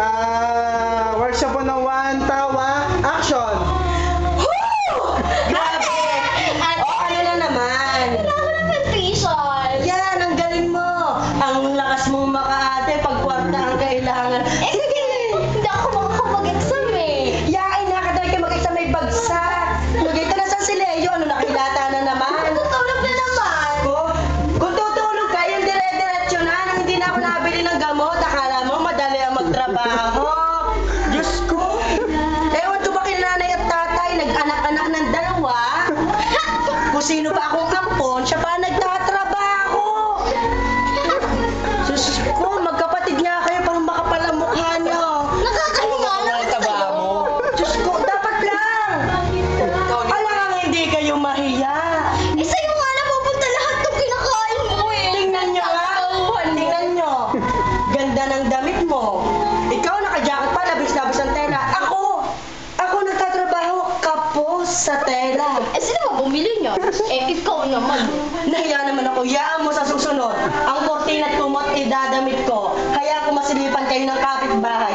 Workshop po ng one, tawa, action! Grabe! Ano na naman? Kailangan ng facial. Yan, ang galing mo. Ang lakas mong makaate pag kwarta ang kailangan. Sige! Hindi ako makakapag-exam eh. Yain na ka ka mag-exam may bagsak. Nagay ka na sa Sileo. Ano nakilata na naman? Tutulog na naman. Kung tutulog ka, yung dire-diretso na. Nang hindi na ako nabili ng gamot. Akala mo madali ang magtrabaho. Diyos ko. Ewan ko ba kay nanay at tatay, nag-anak-anak ng dalawa? Kung sino pa akong ampon, siya pa nagtatrabaho. Diyos ko, magkapatid nga kayo parang makapal ang mukha niyo. Nakakahiya naman sa'yo. Diyos ko, dapat lang. Alam hindi kayo mahiya. Eh, sa'yo nga napupunta lahat ng kinakain mo eh. Tingnan nyo nga. Tingnan nyo. Ganda ng damit mo. Ikaw naka-jacket pa, labis-labis ang tela. Ako nagtatrabaho kapos sa tela. Eh, sino ba bumili niya? Eh, ikaw naman. Nahiya naman ako. Yaan mo sa susunod. Ang kortina at kumot idadamit ko. Kaya ako masilipan kayo ng kapitbahay.